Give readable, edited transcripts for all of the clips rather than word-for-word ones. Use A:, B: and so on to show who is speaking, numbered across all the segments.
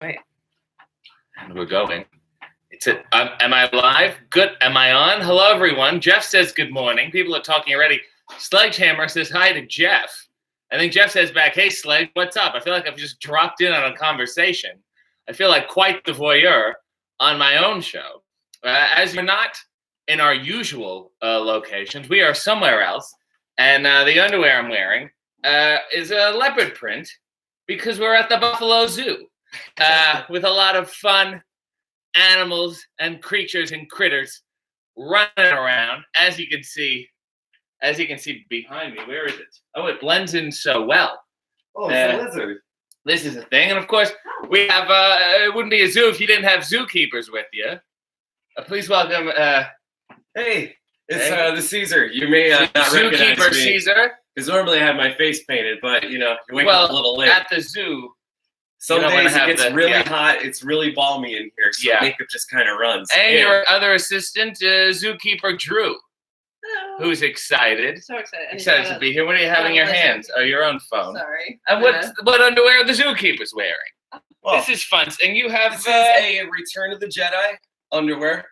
A: Right. And we're going. Am I live? Good. Am I on? Hello, everyone. Jeff says good morning. People are talking already. Sledgehammer says hi to Jeff. I think Jeff says back, hey, Sledge, what's up? I feel like I've just dropped in on a conversation. I feel like quite the voyeur on my own show. As you're not in our usual locations, we are somewhere else. And the underwear I'm wearing is a leopard print because we're at the Buffalo Zoo with a lot of fun animals and creatures and critters running around. As you can see behind me. Where is it? Oh, it blends in so well.
B: Oh, it's a lizard.
A: This is a thing. And of course, we have, it wouldn't be a zoo if you didn't have zookeepers with you. Please welcome,
B: hey, it's the Caesar. You may not recognize
A: Zookeeper
B: me.
A: Caesar.
B: Because normally I have my face painted, but you wake up a little late.
A: At the zoo,
B: some days it gets really hot. It's really balmy in here, so makeup just kind of runs.
A: And your other assistant, zookeeper Drew.
C: Hello.
A: Who's excited?
C: So excited.
A: Excited to be here. What are you having in your hands? Oh, your own phone.
C: Sorry.
A: And what underwear are the zookeepers wearing?
B: Well,
A: this is fun. And you have
B: this is a Return of the Jedi underwear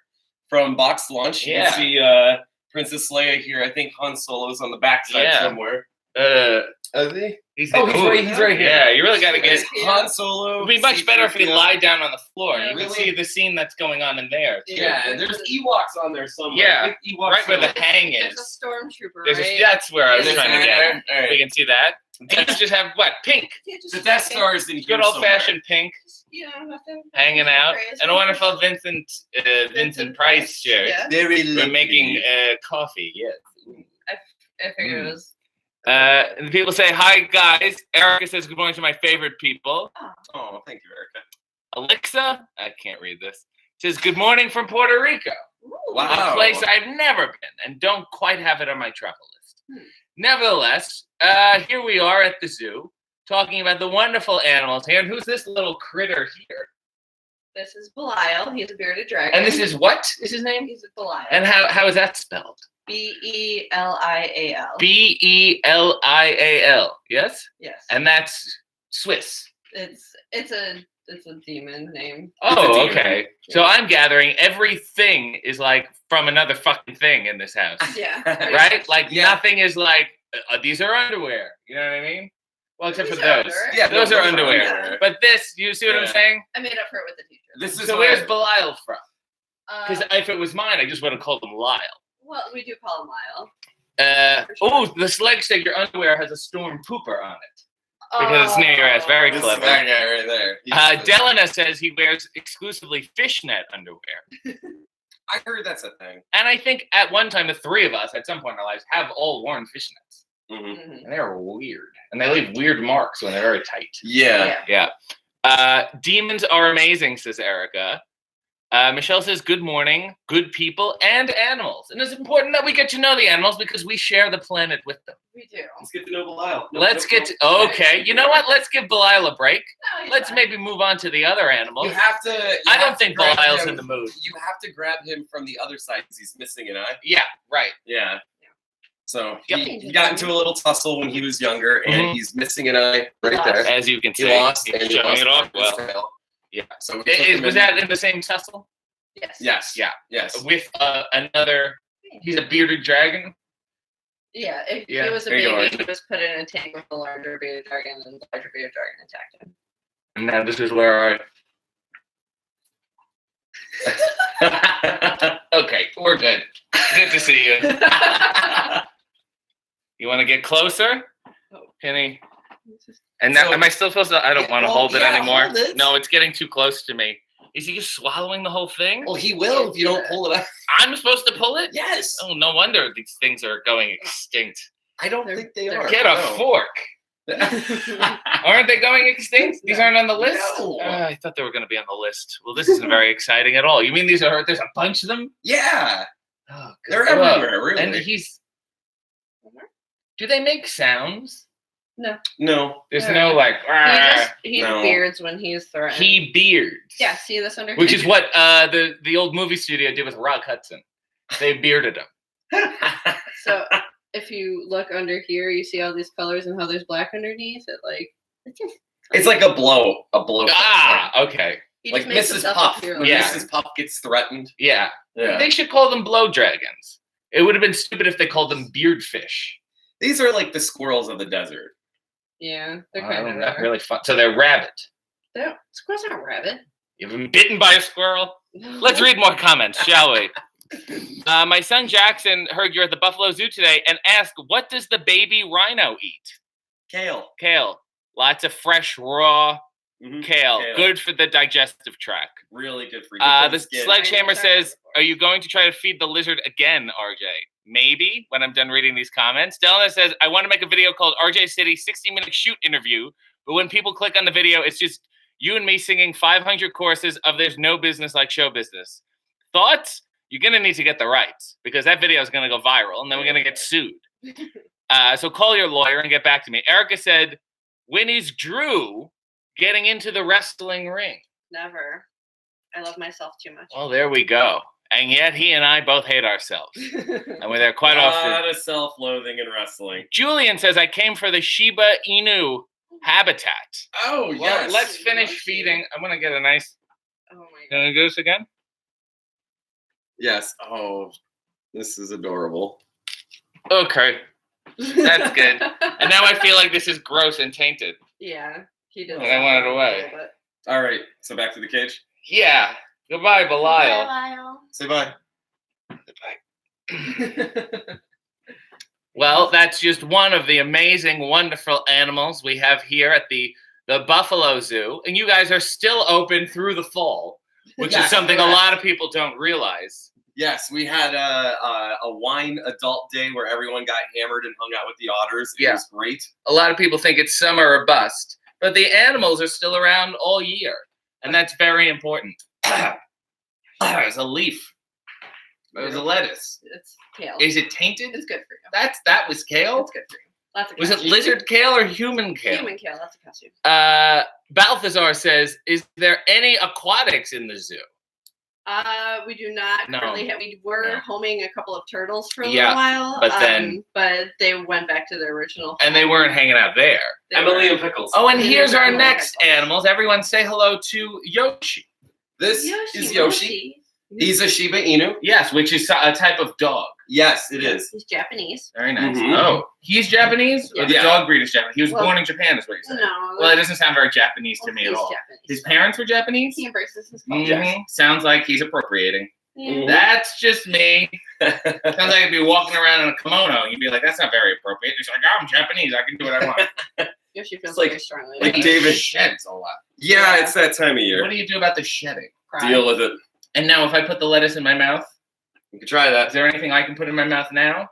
B: from Box Lunch. You can see Princess Leia here. I think Han Solo's on the backside somewhere. Is he? He's right here.
A: Yeah, you really got to get
B: Han Solo.
A: It'd be much better if you lie down on the floor. You can see the scene that's going on in there. Too.
B: Yeah, there's Ewoks on there somewhere.
A: Yeah, right where the hang is.
C: There's a stormtrooper, right?
A: That's where I was trying to get.
B: Right.
A: We can see that. And you just have what? Pink.
B: The Death Star is in here.
A: Good old-fashioned pink.
C: Nothing.
A: Hanging out. And a wonderful Vincent Price shirt.
C: Yeah.
B: Very
A: We're making coffee. Yes.
C: I figured it was.
A: And people say, hi, guys. Erica says good morning to my favorite people.
B: Oh, thank you, Erica.
A: Alexa, I can't read this, says good morning from Puerto Rico.
B: Wow.
A: A place I've never been and don't quite have it on my travel list. Nevertheless, here we are at the zoo talking about the wonderful animals here. And who's this little critter here?
C: This is Belial. He's a bearded dragon.
A: And this is what is his name?
C: He's a Belial.
A: And how is that spelled?
C: Belial.
A: Belial. Yes?
C: Yes.
A: And that's Swiss.
C: It's a demon name.
A: Oh, okay. So I'm gathering everything is like from another fucking thing in this house.
C: Yeah.
A: Right? Like nothing is like these are underwear. You know what I mean? Well, except for those.
B: Yeah,
A: those are underwear.
C: Yeah.
A: But this, you see what I'm saying?
C: I made up for it with the teacher.
A: So where's Belial from? Because if it was mine, I just would have called him Lyle.
C: Well, we do call him Lyle.
A: Oh, the Sledge said your underwear has a storm pooper on it. Because it's near your ass. Very clever.
B: That guy right there.
A: Delana says he wears exclusively fishnet underwear.
B: I heard that's a thing.
A: And I think at one time, the three of us, at some point in our lives, have all worn fishnets.
B: Mm-hmm.
A: And they're weird. And they leave weird marks when they're very tight.
B: Yeah.
A: Demons are amazing, says Erica. Michelle says, good morning, good people and animals. And it's important that we get to know the animals because we share the planet with them.
C: We do.
B: Let's get to know Belial.
A: Okay, you know what? Let's give Belial a break.
C: No,
A: Let's maybe move on to the other animals.
B: You have to.
A: I don't think Belial's in the mood.
B: You have to grab him from the other side because he's missing an eye.
A: Yeah, right.
B: Yeah. So he got into a little tussle when he was younger, and he's missing an eye right there.
A: As you can see,
B: he lost
A: he's
B: and
A: showing it off
B: well.
A: well.
B: Yeah. So
A: was that in the same tussle?
C: Yes.
B: Yes.
A: Yeah.
B: Yes.
A: With another. He's a bearded dragon.
C: Yeah. If
A: Yeah,
C: he was a
B: there you
C: baby, he was put in a tank with a larger bearded dragon, and the larger bearded dragon attacked him.
A: And now this is where Okay, we're good. Good to see you. You want to get closer, Penny? And now, am I still supposed to? I don't want to hold it anymore.
B: Hold it.
A: No, it's getting too close to me. Is he just swallowing the whole thing?
B: Well, he will if you don't pull it out.
A: I'm supposed to pull it?
B: Yes.
A: Oh, no wonder these things are going extinct.
B: I don't think they are.
A: Get a fork. Aren't they going extinct? These aren't on the list?
B: No.
A: I thought they were going to be on the list. Well, this isn't very exciting at all. You mean there's a bunch of them?
B: Yeah.
A: Oh,
B: they're everywhere, really.
A: And do they make sounds?
C: No.
A: There's no like.
C: He beards when he's threatened.
A: He beards.
C: Yeah, see this under.
A: Which is what the old movie studio did with Rock Hudson. They bearded him.
C: So if you look under here, you see all these colors and how there's black underneath. It
B: It's like a blow.
A: Okay.
B: Like Mrs. Puff. Mrs. Puff gets threatened.
A: Yeah. They should call them blow dragons. It would have been stupid if they called them beardfish.
B: These are like the squirrels of the desert.
C: Yeah, they're kind of
A: not really fun. So they're rabbit.
C: Squirrels aren't rabbit.
A: You've been bitten by a squirrel? Let's read more comments, shall we? My son Jackson heard you're at the Buffalo Zoo today and asked, what does the baby rhino eat? Kale. Lots of fresh, raw kale. Good for the digestive tract.
B: Really good for
A: you. The Sledgehammer says, are you going to try to feed the lizard again, RJ? Maybe, when I'm done reading these comments. Delana says, I want to make a video called RJ City 60-minute shoot interview, but when people click on the video, it's just you and me singing 500 choruses of There's No Business Like Show Business. Thoughts? You're going to need to get the rights, because that video is going to go viral, and then we're going to get sued. So call your lawyer and get back to me. Erica said, when is Drew getting into the wrestling ring?
C: Never. I love myself too much.
A: Well, there we go. And yet he and I both hate ourselves. And we're there quite often.
B: A lot of self-loathing in wrestling.
A: Julian says, I came for the Shiba Inu habitat.
B: Oh,
A: well,
B: yes.
A: Let's finish feeding. I'm going to get a nice...
C: Oh, my God.
A: Can I do this again?
B: Yes. Oh, this is adorable.
A: Okay. That's good. And now I feel like this is gross and tainted.
C: Yeah. He did.
A: And I want it away.
B: All right. So back to the cage?
A: Yeah. Goodbye, Belial.
C: Bye, Lyle.
B: Say bye.
A: Well, that's just one of the amazing, wonderful animals we have here at the Buffalo Zoo. And you guys are still open through the fall, which is something a lot of people don't realize.
B: Yes, we had a wine adult day where everyone got hammered and hung out with the otters. It was great.
A: A lot of people think it's summer or bust, but the animals are still around all year. And that's very important. There's a leaf. There's a lettuce.
C: It's kale.
A: Is it tainted?
C: It's good for you.
A: That was kale?
C: It's good for you. That's a
A: was it lizard kale or human kale?
C: Human kale. That's a calcium.
A: Balthazar says, is there any aquatics in the zoo?
C: We do not currently have. We were homing a couple of turtles for a little while, but they went back to their original home.
A: And they weren't hanging out there.
B: Emily and Pickles.
A: Oh, and here's our next animals. Everyone say hello to Yoshi.
B: This is Yoshi. He's a Shiba Inu.
A: Yes, which is a type of dog.
B: Yes, it is.
C: He's Japanese.
A: Very nice. Oh, he's Japanese? Or the dog breed is Japanese? He was born in Japan, is what you said.
C: No.
A: Well, it doesn't sound very Japanese to me at all.
C: Japanese.
A: His parents were Japanese?
C: He embraces his culture.
A: Sounds like he's appropriating.
C: Yeah.
A: That's just me. Sounds like I'd be walking around in a kimono and you'd be like, that's not very appropriate. And he's like, I'm Japanese. I can do what I want.
C: Yoshi feels
B: like,
C: very strongly.
B: Like David
A: sheds a lot.
B: Yeah, it's that time of year.
A: What do you do about the shedding?
C: Cry.
B: Deal with it.
A: And now if I put the lettuce in my mouth,
B: you can try that.
A: Is there anything I can put in my mouth now?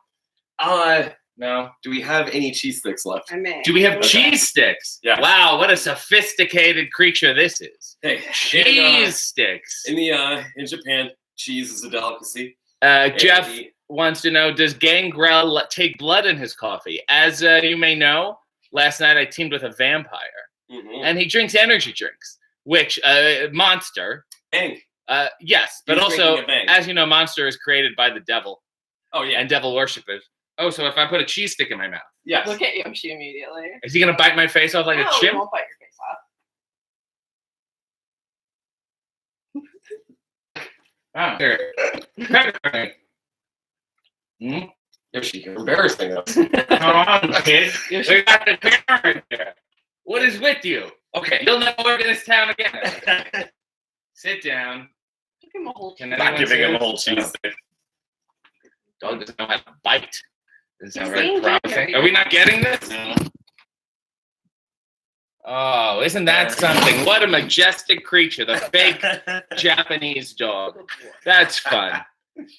A: No.
B: Do we have any cheese sticks left?
C: I may.
A: Do we have cheese sticks?
B: Yeah.
A: Wow, what a sophisticated creature this is.
B: Hey,
A: cheese sticks.
B: In Japan, cheese is a delicacy.
A: Jeff wants to know, does Gangrel take blood in his coffee? As you may know, last night I teamed with a vampire. And he drinks energy drinks, which Monster.
B: Bang.
A: Yes, but also, as you know, Monster is created by the devil.
B: Oh, yeah.
A: And devil worshippers. Oh, so if I put a cheese stick in my mouth.
B: Yes.
C: Look at Yoshi immediately.
A: Is he going to bite my face off like a chimp?
C: He won't bite your face off.
A: Oh,
B: Yoshi, you're embarrassing us.
A: Come on, kid. We got the camera here. What is with you? Okay, you'll never work in this town again. Sit down.
C: Give him a whole cheese.
B: Not giving him a whole cheese stick.
A: Dog doesn't know how to bite. Doesn't sound very promising. Are we not getting this? No. Oh, isn't that something? What a majestic creature, the fake Japanese dog. That's fun.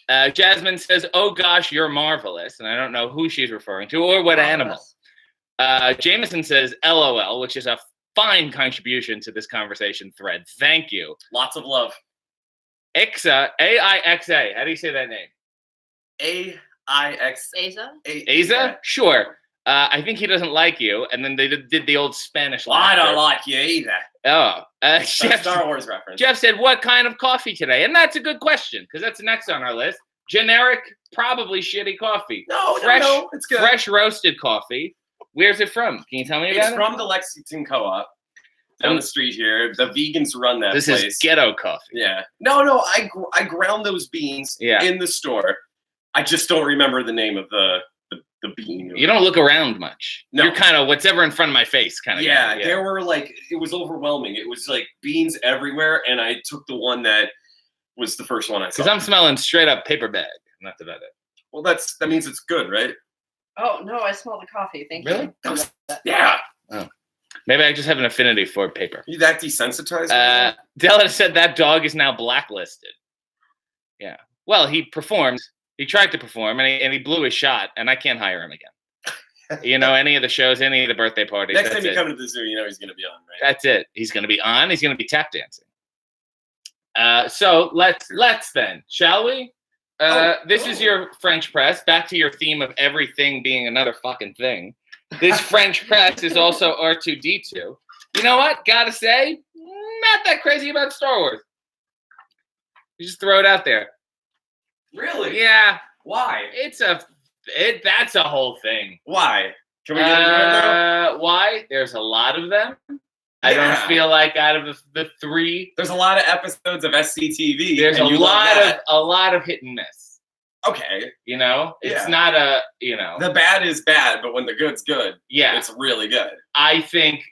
A: Jasmine says, oh gosh, you're marvelous. And I don't know who she's referring to or what animal. Jameson says, LOL, which is a fine contribution to this conversation thread. Thank you.
B: Lots of love.
A: Aixa, A-I-X-A. How do you say that name?
B: A-I-X-A.
A: Aiza? Sure. I think he doesn't like you. And then they did the old Spanish
B: laughter. I don't like you either.
A: Oh.
B: Star Wars reference.
A: Jeff said, what kind of coffee today? And that's a good question, because that's next on our list. Generic, probably shitty coffee.
B: No, it's good.
A: Fresh roasted coffee. Where's it from? Can you tell me about it?
B: It's from the Lexington Co-op. down the street here. The vegans run that place.
A: This is ghetto coffee.
B: Yeah. No. I ground those beans in the store. I just don't remember the name of the bean.
A: You don't look around much.
B: No.
A: You're kind of whatever in front of my face kind of guy.
B: There were it was overwhelming. It was like beans everywhere, and I took the one that was the first one I saw.
A: Because I'm smelling straight up paper bag. That's about it.
B: Well, that means it's good, right?
C: Oh, no, I smell the coffee. Thank
A: you.
C: Really?
B: Yeah.
A: Oh. Maybe I just have an affinity for paper.
B: Are you that desensitized?
A: Della said that dog is now blacklisted. Yeah. Well, he performed. He tried to perform, and he blew his shot, and I can't hire him again. Any of the shows, any of the birthday parties.
B: Next time you come to the zoo, you know he's going to be on, right?
A: That's it. He's going to be on. He's going to be tap dancing. So let's then, shall we? This is your French press. Back to your theme of everything being another fucking thing. This French press is also R2-D2. You know what? Gotta say, not that crazy about Star Wars. You just throw it out there.
B: Really?
A: Yeah.
B: Why?
A: That's a whole thing.
B: Why? Can we get into it now?
A: Why? There's a lot of them. Yeah. I don't feel like out of the three.
B: There's a lot of episodes of SCTV.
A: There's a lot of hit and miss.
B: Okay.
A: It's not a.
B: The bad is bad, but when the good's good, it's really good.
A: I think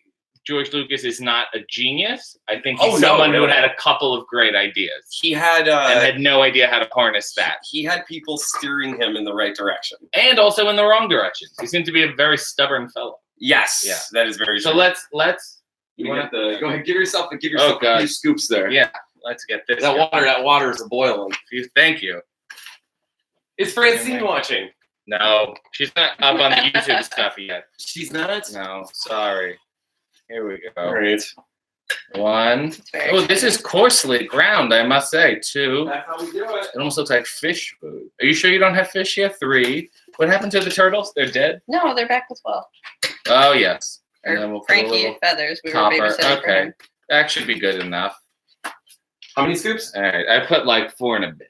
A: George Lucas is not a genius. I think he's someone who had a couple of great ideas.
B: He had
A: and had no idea how to harness that.
B: He had people steering him in the right direction,
A: and also in the wrong direction. He seemed to be a very stubborn fellow.
B: Yes, yeah, that is very.
A: So
B: true.
A: let's.
B: You want to go ahead, give yourself a few scoops there.
A: Yeah, let's get this.
B: That water is boiling.
A: Thank you.
B: Is Francine watching?
A: No, she's not up on the YouTube stuff yet.
B: She's not?
A: No, sorry. Here we go.
B: All right.
A: 1. Oh, this is coarsely ground, I must say. 2.
B: That's how we do it.
A: It almost looks like fish food. Are you sure you don't have fish yet? 3. What happened to the turtles? They're dead?
C: No, they're back as well.
A: Oh, yes.
C: And then we'll put Frankie and Feathers. We were babysitting for him.
A: That should be good enough.
B: How many scoops?
A: All right. I put like 4 and a bit.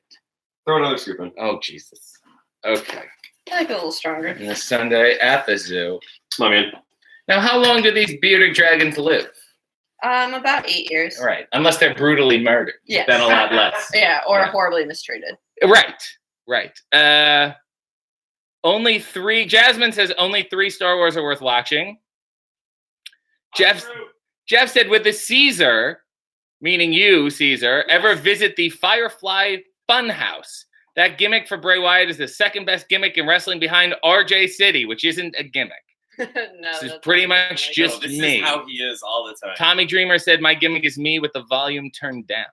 B: Throw another scoop in.
A: Oh, Jesus. Okay.
C: I like it a little stronger.
A: And a Sunday at the zoo.
B: Come on, man.
A: Now, how long do these bearded dragons live?
C: About 8 years.
A: Right. Unless they're brutally murdered.
C: Yeah.
A: Then a lot less.
C: Yeah, or horribly mistreated.
A: Right. Only 3. Jasmine says only 3 Star Wars are worth watching. Jeff said, would the Caesar, meaning you, Caesar, ever visit the Firefly Funhouse? That gimmick for Bray Wyatt is the second best gimmick in wrestling behind RJ City, which isn't a gimmick. This is pretty much just
B: this
A: me.
B: Is how he is all the time.
A: Tommy Dreamer said my gimmick is me with the volume turned down.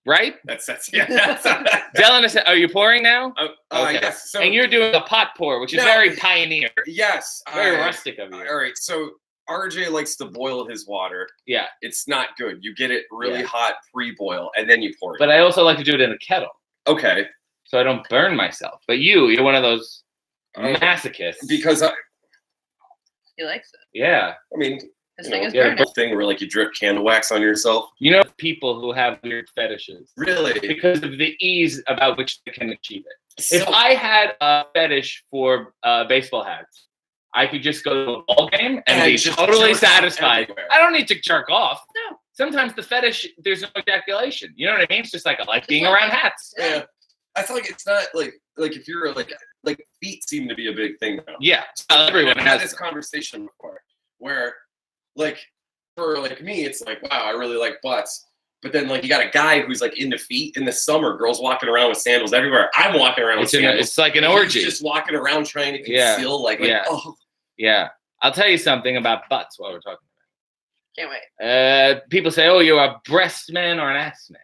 A: Right?
B: That's
A: Dylan said, are you pouring now?
B: Okay. Yes. So,
A: and you're doing a pot pour, which is very pioneer.
B: Yes.
A: Very rustic of you.
B: All right. So RJ likes to boil his water.
A: Yeah.
B: It's not good. You get it really hot pre-boil, and then you pour it.
A: But I also like to do it in a kettle.
B: Okay.
A: So I don't burn myself. But you're one of those masochists.
B: Because
C: he likes it.
A: Yeah.
B: I mean,
C: his thing is burning.
B: Thing where you drip candle wax on yourself.
A: People who have weird fetishes.
B: Really?
A: Because of the ease about which they can achieve it. So, if I had a fetish for baseball hats, I could just go to a ball game and be totally satisfied. I don't need to jerk off.
C: No.
A: Sometimes the fetish, there's no ejaculation. You know what I mean? It's just I like being around hats.
B: Yeah. I feel like it's not like if you're like feet seem to be a big thing now.
A: Yeah. Everyone
B: has this conversation before where for me, it's like, wow, I really like butts. But then you got a guy who's into feet in the summer, girls walking around with sandals everywhere. I'm walking around with sandals.
A: It's like an orgy.
B: He's just walking around trying to conceal oh.
A: Yeah. I'll tell you something about butts while we're talking
C: about it.
A: Can't wait. People say, oh, you're a breast man or an ass man.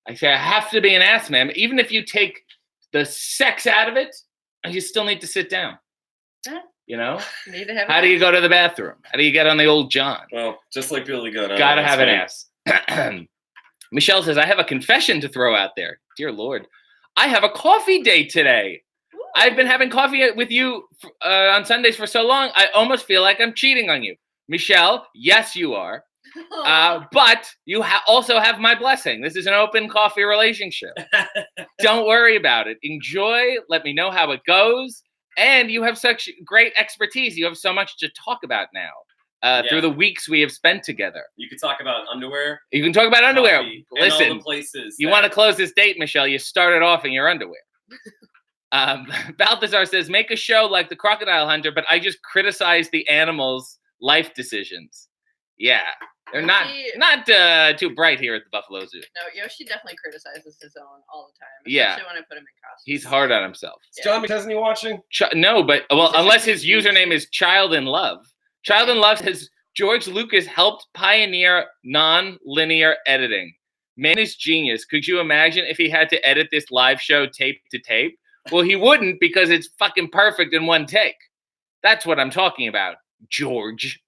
A: I say, I have to be an ass man. But even if you take the sex out of it, you still need to sit down.
C: Huh?
A: How do you go to the bathroom? How do you get on the old John?
B: Well, just like Billy Gunn.
A: Gotta have an ass. Michelle says, I have a confession to throw out there. Dear Lord. I have a coffee date today. Ooh. I've been having coffee with you on Sundays for so long, I almost feel like I'm cheating on you. Michelle, yes, you are. But you also have my blessing. This is an open coffee relationship. Don't worry about it. Enjoy. Let me know how it goes. And you have such great expertise. You have so much to talk about now. through the weeks we have spent together.
B: You can talk about underwear.
A: You can talk about underwear. Listen,
B: all the places
A: you want to close this date, Michelle, you started off in your underwear. Balthazar says, make a show like The Crocodile Hunter, but I just criticize the animals' life decisions. Yeah. They're not too bright here at the Buffalo Zoo.
C: No, Yoshi definitely criticizes his own all the time.
A: Especially
C: when I put him in costume.
A: He's hard on himself.
B: Is John McChesney watching?
A: No, but unless his username is Child in Love. Child in Love says George Lucas helped pioneer non-linear editing. Man is genius. Could you imagine if he had to edit this live show tape to tape? Well, he wouldn't because it's fucking perfect in one take. That's what I'm talking about, George.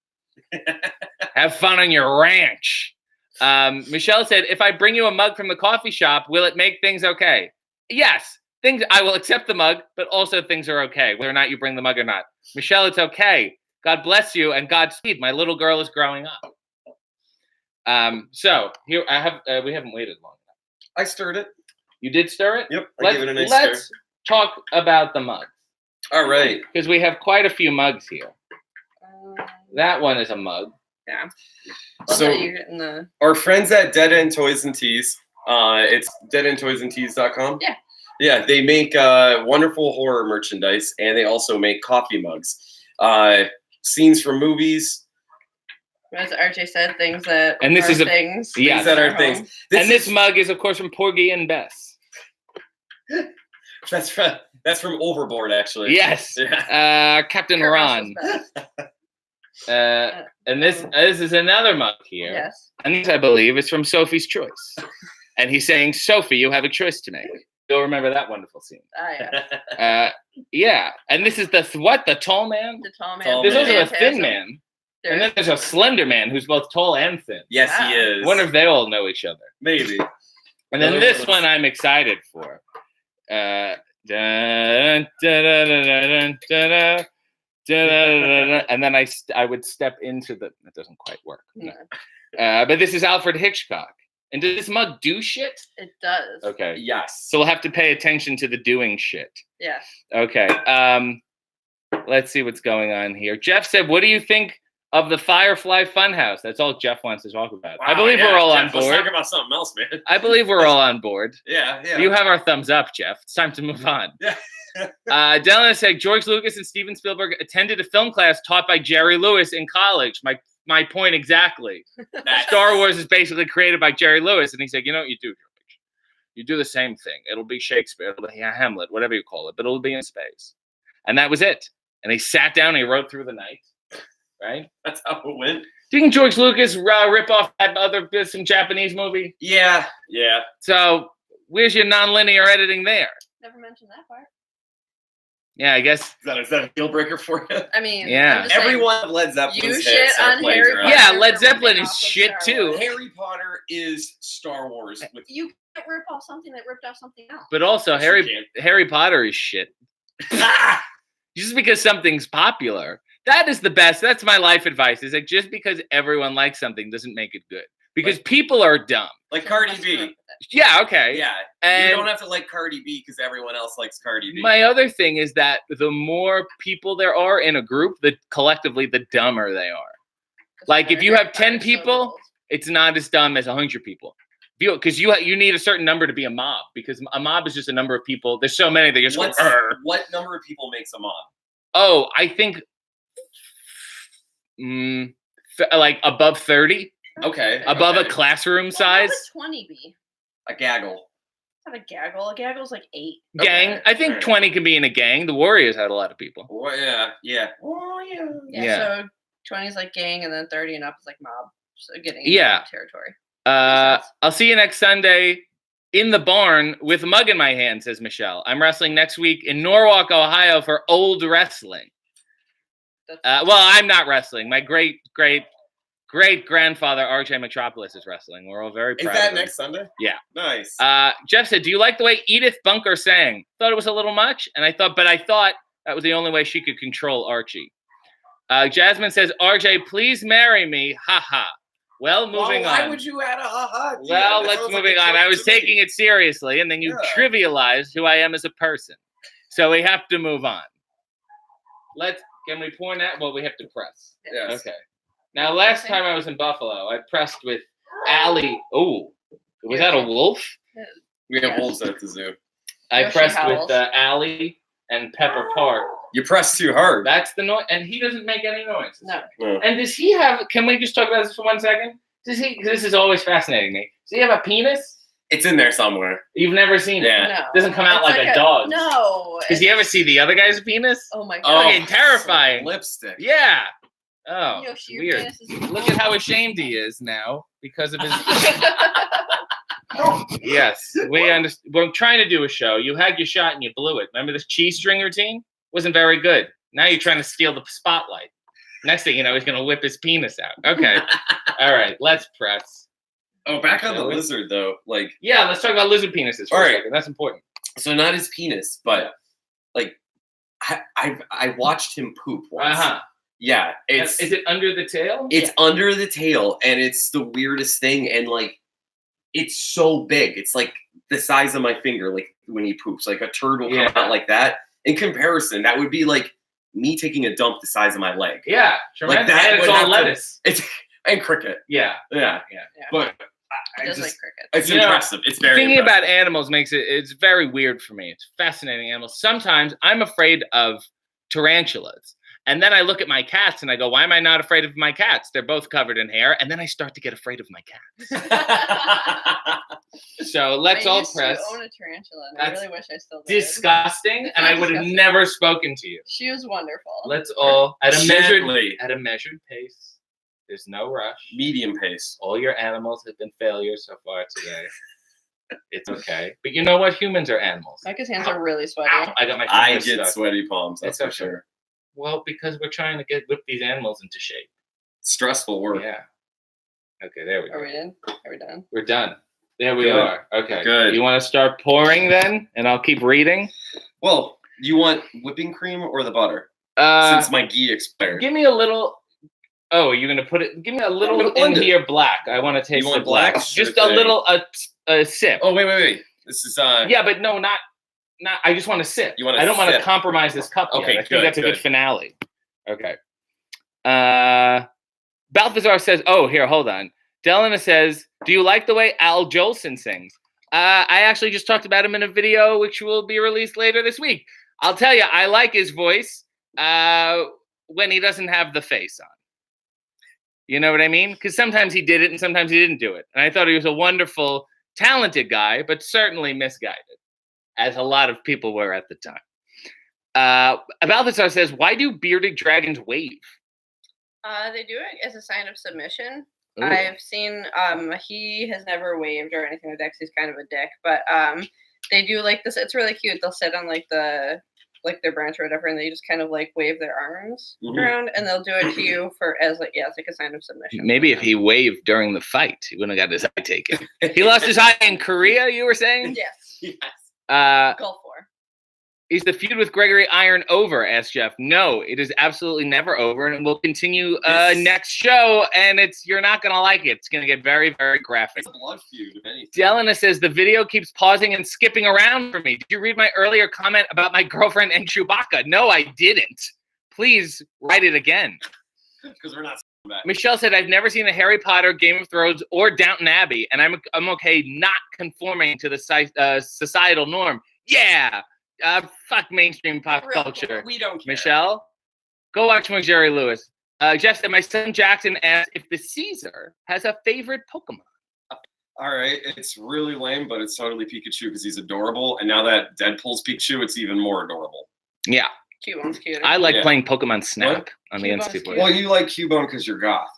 A: Have fun on your ranch. Michelle said, if I bring you a mug from the coffee shop, will it make things okay? Yes. I will accept the mug, but also things are okay, whether or not you bring the mug or not. Michelle, it's okay. God bless you and Godspeed. My little girl is growing up. So here I have. We haven't waited long enough.
B: I stirred it.
A: You did stir it?
B: Yep. I gave it a nice stir.
A: Let's talk about the mugs.
B: All right.
A: Because we have quite a few mugs here. That one is a mug.
C: Yeah.
B: So
C: you're getting
B: our friends at Dead End Toys and Tees. It's deadendtoysandtees.com.
C: Yeah.
B: Yeah, they make wonderful horror merchandise, and they also make coffee mugs. Scenes from movies.
C: As RJ said, things that
A: and this
C: are
A: is
C: things.
A: Things
B: that are things.
A: This mug is, of course, from Porgy and Bess.
B: That's from Overboard, actually.
A: Yes. Yeah. Captain Ron. And this is another mug here.
C: Yes.
A: And this, I believe, is from Sophie's Choice. And he's saying, Sophie, you have a choice to make. You'll remember that wonderful scene.
C: Yeah.
A: Yeah. And this is the tall man?
C: The tall man.
A: There's also a thin man. And then there's a slender man who's both tall and thin.
B: Yes, he is.
A: I wonder if they all know each other.
B: Maybe.
A: And then this one I'm excited for. And then I would step into the. That doesn't quite work. No. But this is Alfred Hitchcock. And does this mug do shit?
C: It does.
A: Okay.
B: Yes.
A: So we'll have to pay attention to the doing shit.
C: Yeah.
A: Okay. Let's see what's going on here. Jeff said, "What do you think of the Firefly Funhouse?" That's all Jeff wants to talk about. Wow, I believe we're all on board.
B: Let's talk about something else, man.
A: I believe we're all on board.
B: Yeah.
A: You have our thumbs up, Jeff. It's time to move on.
B: Yeah.
A: Delana said, George Lucas and Steven Spielberg attended a film class taught by Jerry Lewis in college. My point exactly. Star Wars is basically created by Jerry Lewis. And he said, you know what you do, George? You do the same thing. It'll be Shakespeare. It'll be Hamlet, whatever you call it. But it'll be in space. And that was it. And he sat down and he wrote through the night. Right?
B: That's how it went.
A: Didn't George Lucas rip off some Japanese movie?
B: Yeah.
A: So where's your nonlinear editing there?
C: Never mentioned that part.
A: Yeah, I guess.
B: Is that a deal breaker for you?
C: I mean,
A: yeah.
B: Everyone of Led Zeppelin's
C: you shit on Harry Potter.
A: Yeah, Led Zeppelin is shit too.
B: Harry Potter is Star Wars.
C: You can't rip off something that ripped off something else.
A: But also, Harry Potter is shit. Just because something's popular. That is the best. That's my life advice. Is like just because everyone likes something doesn't make it good. Because people are dumb.
B: Like Cardi B.
A: Yeah, okay.
B: Yeah. And you don't have to like Cardi B because everyone else likes Cardi B.
A: My other thing is that the more people there are in a group, collectively, the dumber they are. Like if you have 10 people, it's not as dumb as 100 people. Because you need a certain number to be a mob. Because a mob is just a number of people. There's so many that just go,
B: what number of people makes a mob?
A: Oh, I think like above 30.
B: Okay.
A: Above a classroom size.
C: What would 20 be?
B: A gaggle.
C: Not a gaggle. A gaggle's like 8.
A: Gang.
B: Okay.
A: I think 20 can be in a gang. The Warriors had a lot of people.
B: Well, yeah.
C: Oh, yeah. So 20 is like gang, and then 30 and up is like mob. So getting territory.
A: I'll see you next Sunday in the barn with a mug in my hand, says Michelle. I'm wrestling next week in Norwalk, Ohio for old wrestling. Well, I'm not wrestling. My great-grandfather, RJ Metropolis, is wrestling. We're all very proud of him.
B: Is that next Sunday?
A: Yeah.
B: Nice.
A: Jeff said, do you like the way Edith Bunker sang? Thought it was a little much, and I thought that was the only way she could control Archie. Jasmine says, RJ, please marry me. Ha ha. Well, moving on.
B: Why would you add a ha ha?
A: Well, let's moving on. I was taking it seriously, and then you trivialized who I am as a person. So we have to move on. Can we pour that? Well, we have to press.
B: Yes.
A: Okay. Now, last time I was in Buffalo, I pressed with Allie. Oh, was that a wolf?
B: We have wolves at the zoo.
A: I pressed with Allie and Pepper Park.
B: You pressed too hard.
A: That's the noise, and he doesn't make any noise.
C: No.
A: And does he have? Can we just talk about this for 1 second? Does he? This is always fascinating me. Does he have a penis?
B: It's in there somewhere.
A: You've never seen it?
B: Yeah.
C: No.
A: It doesn't come out like a dog.
C: No.
A: Does he ever see the other guy's penis?
C: Oh my god.
A: Fucking terrifying.
B: Lipstick.
A: Yeah. Oh,
C: Yoshi,
A: weird. Look at how ashamed he is now because of his. Yes, we understand. We're trying to do a show. You had your shot and you blew it. Remember this cheese string routine? Wasn't very good. Now you're trying to steal the spotlight. Next thing you know, he's going to whip his penis out. Okay. All right, let's press.
B: Oh, back on the lizard, though.
A: Yeah, let's talk about lizard penises for a second. That's important.
B: So not his penis, but, I watched him poop once.
A: Uh-huh.
B: Yeah.
A: Is it under the tail?
B: It's under the tail, and it's the weirdest thing, and, it's so big. It's, the size of my finger, when he poops. A turd will come out like that. In comparison, that would be, me taking a dump the size of my leg.
A: Yeah. Tremendous.
B: That
A: and it's all lettuce.
B: And cricket.
A: Yeah.
B: But
C: Just like cricket.
B: It's impressive. It's very
A: thinking
B: impressive.
A: about animals it's very weird for me. It's fascinating animals. Sometimes I'm afraid of tarantulas. And then I look at my cats and I go, why am I not afraid of my cats? They're both covered in hair. And then I start to get afraid of my cats. So let's all press.
C: I own a tarantula, and I really wish I still did.
A: Disgusting. And I would have never spoken to you.
C: She was wonderful.
A: Let's all, at a measured pace. There's no rush.
B: Medium pace.
A: All your animals have been failures so far today. It's okay. But you know what? Humans are animals.
C: Micah's hands are really sweaty.
A: I got my
B: I
A: fingers
B: get
A: stuck.
B: sweaty palms, that's for sure.
A: Well, because we're trying to whip these animals into shape.
B: Stressful work.
A: Yeah. Okay, there we go.
C: Are we in? Are we done?
A: We're done. There we are. Okay.
B: Good.
A: You want to start pouring then? And I'll keep reading?
B: Well, do you want whipping cream or the butter? Since my ghee expired.
A: Give me a little... Oh, you're going to put it... Give me a little in here black. I want to taste the black. Just a little... A sip.
B: Oh, wait. This is...
A: Yeah, but no, not... I just want to sip. I don't want to compromise this cup.
B: Okay,
A: I think that's a good finale. Okay. Balthazar says, oh, here, hold on. Delana says, do you like the way Al Jolson sings? I actually just talked about him in a video, which will be released later this week. I'll tell you, I like his voice when he doesn't have the face on. You know what I mean? Because sometimes he did it and sometimes he didn't do it. And I thought he was a wonderful, talented guy, but certainly misguided, as a lot of people were at the time. Balthazar says, why do bearded dragons wave?
C: They do it as a sign of submission.
A: Ooh.
C: I've seen, he has never waved or anything like that because he's kind of a dick, but they do like this. It's really cute. They'll sit on their branch or whatever, and they just kind of wave their arms around, and they'll do it to you as a sign of submission.
A: Maybe if he waved during the fight, he wouldn't have got his eye taken. He lost his eye in Korea, you were saying?
C: Yes. Gulf War.
A: Is the feud with Gregory Iron over? Asked Jeff. No, it is absolutely never over, and we'll continue next show. And you're not gonna like it. It's gonna get very, very graphic.
B: It's a blood feud, if anything.
A: Delana says the video keeps pausing and skipping around for me. Did you read my earlier comment about my girlfriend and Chewbacca? No, I didn't. Please write it again.
B: Because we're not. Back.
A: Michelle said, I've never seen a Harry Potter, Game of Thrones, or Downton Abbey, and I'm okay not conforming to the societal norm. Yeah. Fuck mainstream pop culture.
B: We don't care.
A: Michelle, go watch more Jerry Lewis. Jeff said, my son Jackson asked if the Caesar has a favorite Pokemon.
B: All right, it's really lame, but it's totally Pikachu because he's adorable. And now that Deadpool's Pikachu, it's even more adorable.
A: Yeah.
C: Cubone's cuter.
A: I like playing Pokemon Snap on the N64.
B: Well, you like Cubone because you're goth.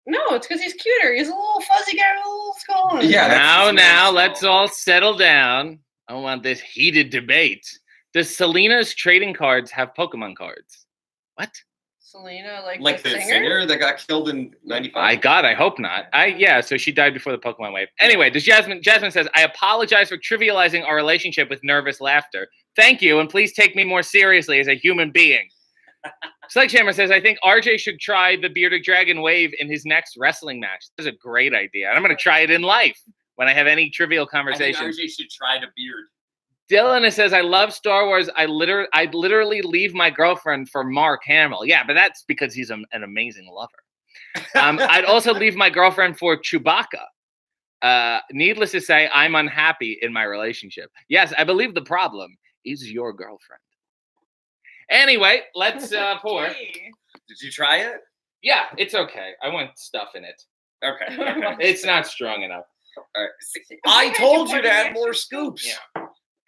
C: No, it's because he's cuter. He's a little fuzzy guy with a little skull.
B: Yeah.
A: Now, let's all settle down. I don't want this heated debate. Does Selena's trading cards have Pokemon cards? What?
C: Selena,
B: like the singer that got killed in 95?
A: I hope not. So she died before the Pokemon wave. Anyway, Jasmine says, I apologize for trivializing our relationship with nervous laughter. Thank you, and please take me more seriously as a human being. Sledgehammer says, I think RJ should try the bearded dragon wave in his next wrestling match. This is a great idea. And I'm going to try it in life when I have any trivial conversation.
B: I think RJ should try the beard.
A: Dylan says, I love Star Wars. I'd literally leave my girlfriend for Mark Hamill. Yeah, but that's because he's an amazing lover. I'd also leave my girlfriend for Chewbacca. Needless to say, I'm unhappy in my relationship. Yes, I believe the problem is your girlfriend. Anyway, let's pour.
B: Did you try it?
A: Yeah, it's okay. I want stuff in it.
B: Okay.
A: It's not strong enough.
B: All right. I told you to add more scoops.
A: Yeah.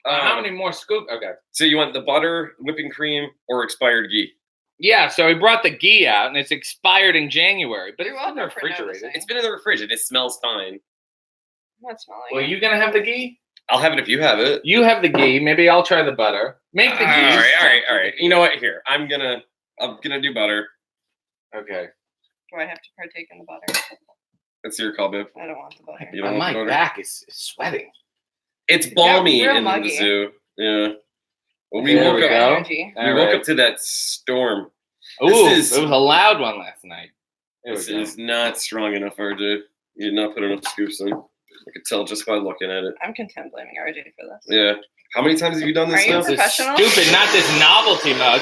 A: How many more scoops? Okay.
B: So you want the butter, whipping cream, or expired ghee?
A: Yeah, so he brought the ghee out, and it's expired in January, but it's in the refrigerator.
B: It's been in the refrigerator. It smells fine.
C: I'm not smelling
A: Well, you gonna have the ghee?
B: I'll have it if you have it.
A: You have the ghee. Maybe I'll try the butter. Make the ghee.
B: All right. You know what? Here, I'm gonna do butter.
A: Okay.
C: Do I have to partake in the butter?
B: That's your call, babe.
C: I don't want the butter.
B: You don't want the butter?
A: My back is sweating.
B: It's balmy in the zoo. Yeah. Well, we woke up to that storm.
A: Ooh, it was a loud one last night.
B: This is not strong enough, RJ. You did not put enough scoops in. I could tell just by looking at it.
C: I'm content blaming RJ for this.
B: Yeah. How many times have you done this?
C: Are you professional?
A: Stupid, not this novelty mug.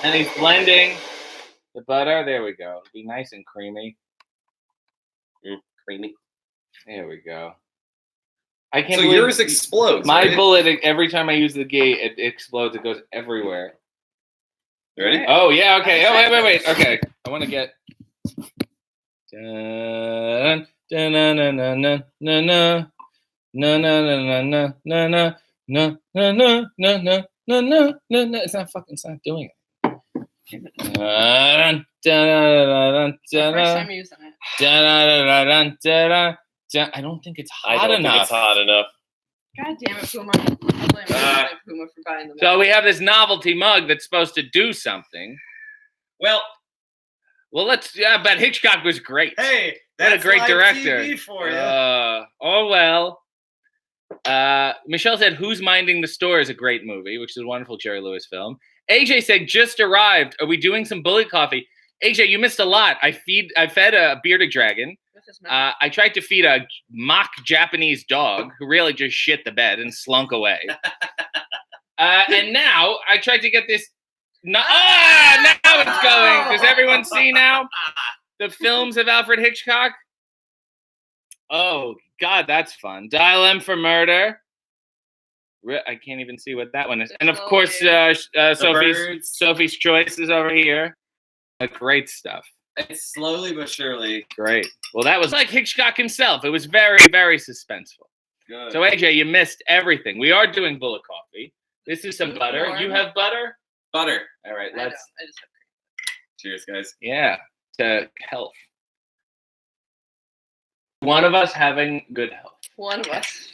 A: And he's blending the butter. There we go. Be nice and creamy.
B: Creamy.
A: There we go. I can't.
B: So yours explodes.
A: My
B: right?
A: bullet, every time I use the ghee, it explodes. It goes everywhere.
B: You ready?
A: Oh yeah. Okay. Oh wait. Okay. I want to get. Dun, dun, dun, dun, dun, dun, dun, dun. No, no, no, no, no, no, no, no, no, no, no, no, no, no, no. It's not doing it.
C: First time using it.
A: I don't think it's hot enough.
B: Think it's hot enough.
C: God damn it, Puma. I'm blaming Puma for buying the mug.
A: So we have this novelty mug that's supposed to do something.
B: Well,
A: let's. Yeah, but Hitchcock was great.
B: Hey,
A: what a great director.
B: TV for you.
A: Oh well. Michelle said, "Who's Minding the Store" is a great movie, which is a wonderful Jerry Lewis film. AJ said, "Just arrived. Are we doing some bullet coffee?" AJ, you missed a lot. I fed a bearded dragon. I tried to feed a mock Japanese dog who really just shit the bed and slunk away. And now I tried to get this. Now it's going. Does everyone see now the films of Alfred Hitchcock? Oh God, that's fun. Dial M for Murder. I can't even see what that one is. And of course, Sophie's Choice is over here. Great stuff.
B: It's slowly but surely.
A: Great. Well, that was like Hitchcock himself. It was very, very suspenseful. Good. So, AJ, you missed everything. We are doing bullet coffee. This is some butter. You have butter?
B: Butter.
A: All right,
C: I just have cream.
B: Cheers, guys.
A: Yeah, to health. One of us having good health.
C: One of us.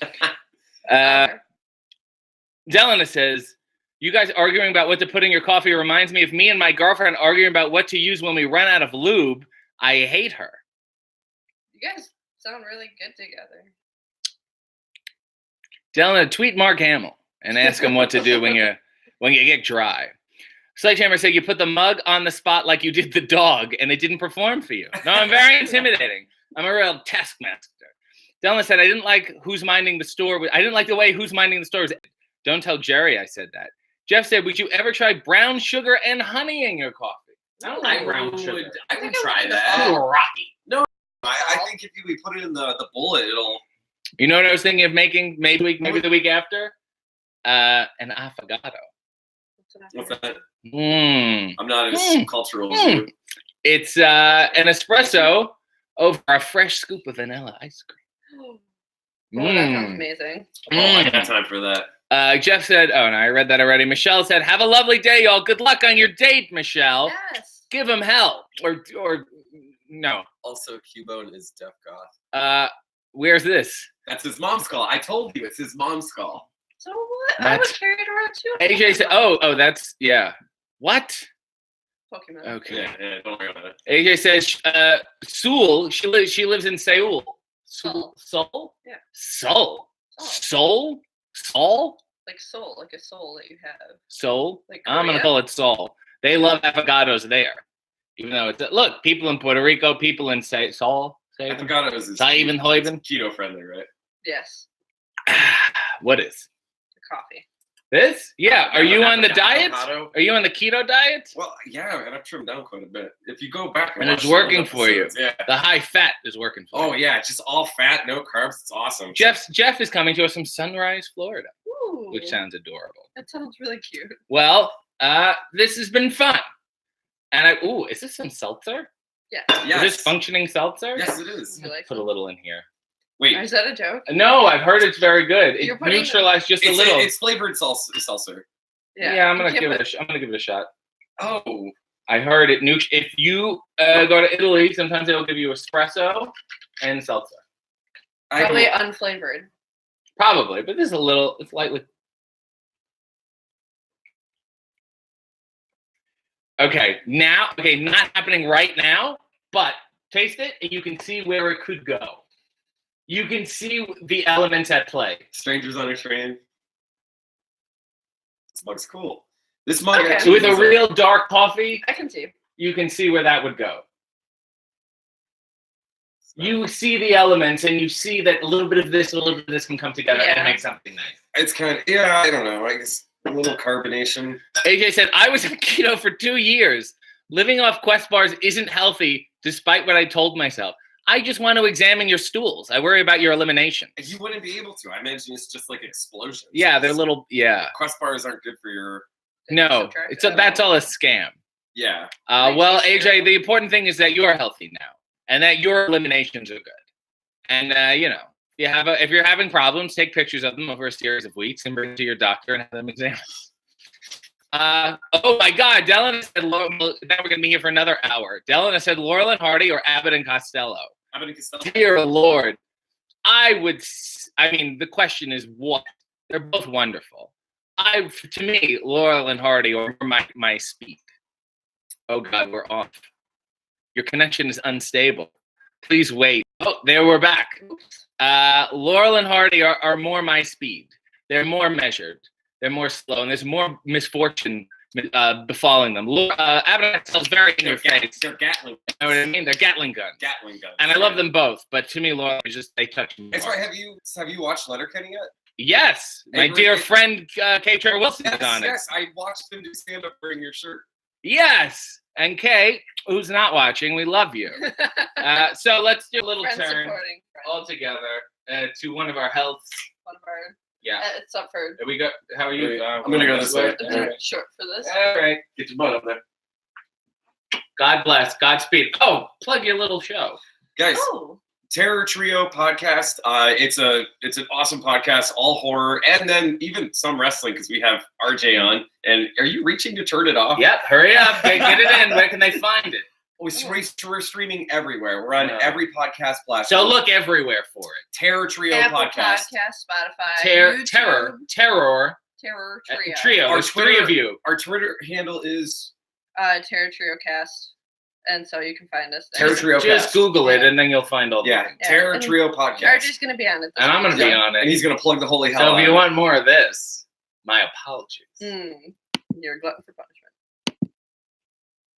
A: Delana says, you guys arguing about what to put in your coffee reminds me of me and my girlfriend arguing about what to use when we run out of lube. I hate her.
C: You guys sound really good together.
A: Delana, tweet Mark Hamill and ask him what to do when you get dry. Sledgehammer said you put the mug on the spot like you did the dog and it didn't perform for you. No, I'm very intimidating. I'm a real taskmaster. Delana said I didn't like Who's Minding the Store. I didn't like the way Who's Minding the Store was. Don't tell Jerry I said that. Jeff said, would you ever try brown sugar and honey in your coffee?
B: I don't like brown sugar. I would try that.
A: It's rocky.
B: No, I think if we put it in the bullet, it'll...
A: You know what I was thinking of making maybe the week after? An affogato.
B: What's that?
A: I'm
B: not as cultural as you.
A: It's an espresso over a fresh scoop of vanilla ice cream.
C: Oh, that sounds amazing.
B: I got time for that.
A: Jeff said, oh, no, I read that already. Michelle said, have a lovely day, y'all. Good luck on your date, Michelle.
C: Yes.
A: Give him hell. Or no.
B: Also, Cubone is deaf goth.
A: Where's this?
B: That's his mom's call. I told you, it's his mom's call.
C: So what? I was carried around too.
A: AJ said, oh, that's, yeah. What?
C: Pokemon.
A: Okay.
B: Yeah, don't worry about it.
A: AJ says, Seoul, she lives in Seoul.
C: Seoul? Yeah.
A: Seoul? Seoul? Soul?
C: Like soul, like a soul that you have.
A: Soul?
C: Like
A: I'm going to call it soul. They love avocados there. Even though it's, look, people in Puerto Rico, people in Seoul.
B: Avocados is
A: keto
B: friendly, right?
C: Yes.
A: What is?
C: The coffee.
A: This? Yeah. Are you on the diet?
B: Avocado.
A: Are you on the keto diet?
B: Well, yeah, I've trimmed down quite a bit. If you go back
A: and it's working for you.
B: Yeah.
A: The high fat is working for you.
B: Oh yeah, just all fat, no carbs. It's awesome.
A: Jeff is coming to us from Sunrise, Florida.
C: Ooh,
A: which sounds adorable.
C: That sounds really cute.
A: Well, this has been fun. And is this some seltzer?
C: Yeah.
B: Yes.
A: Is this functioning seltzer?
B: Yes, it is.
C: Like
A: Put a little in here.
B: Wait.
C: Is that a joke?
A: No, I've heard it's very good. It neutralized just a little.
B: It's flavored seltzer.
A: Yeah, I'm gonna give it a shot.
B: Oh.
A: I heard it. If you go to Italy, sometimes they'll give you espresso and seltzer.
C: Probably unflavored.
A: Probably, but this is a little. It's lightly. Okay, not happening right now, but taste it and you can see where it could go. You can see the elements at play.
B: Strangers on a train. This mug's cool. This mug
A: with a real dark coffee.
C: I can see.
A: You can see where that would go. You see the elements and you see that a little bit of this, a little bit of this can come together and make something nice.
B: It's kind of, I don't know. I guess a little carbonation.
A: AJ said, I was on keto for 2 years. Living off Quest bars isn't healthy, despite what I told myself. I just want to examine your stools. I worry about your elimination.
B: You wouldn't be able to. I imagine it's just like explosions.
A: Yeah, they're little,
B: Quest bars aren't good for your...
A: No, that's all a scam.
B: Yeah.
A: Well, AJ, the important thing is that you're healthy now and that your eliminations are good. And, if you're having problems, take pictures of them over a series of weeks and bring them to your doctor and have them examined. Oh my God, Delana said, now we're going to be here for another hour. Delana said Laurel and Hardy or Abbott and Costello.
B: Abbott and Costello.
A: Dear Lord. The question is what? They're both wonderful. To me, Laurel and Hardy or my speed. Oh God, we're off. Your connection is unstable. Please wait. Oh, there we're back. Laurel and Hardy are more my speed. They're more measured. They're more slow, and there's more misfortune befalling them. Abbott is very in your face.
B: They're Gatling.
A: You know what I mean? They're Gatling guns.
B: Gatling guns.
A: And I love them both, but to me, Laurel they touch me.
B: That's right. Have you watched Letterkenny yet?
A: Yes, my dear friend Kay Trevor Wilson is on it.
B: Yes, I watched him do stand up wearing your shirt.
A: Yes, and Kay, who's not watching, we love you. So let's do a little turn all together to one of our healths.
C: One of our.
A: Yeah.
C: It's up for.
A: There we go. How are you?
B: I'm gonna go this way.
C: Short for this.
A: All right, get your butt up there. God bless. Godspeed. Oh, plug your little show,
B: guys. Terror Trio podcast. It's an awesome podcast, all horror, and then even some wrestling because we have RJ on. And are you reaching to turn it off?
A: Yep. Hurry up. Get it in. Where can they find it?
B: We're streaming everywhere. We're on every podcast platform.
A: So look everywhere for it.
B: Terror Trio
C: Apple
B: podcast.
C: Spotify.
A: Terror
C: Trio.
A: Trio. There's three of you.
B: Our Twitter handle is
C: Terror Trio Cast. And so you can find us there.
B: Terror Trio
A: Just Google it, and then you'll find all the
B: Terror Trio podcast.
C: George is going to be on it.
A: And I'm going to be on it.
B: And he's going to plug the holy hell
A: So if you want more of this, my apologies.
C: You're a glutton for punishment.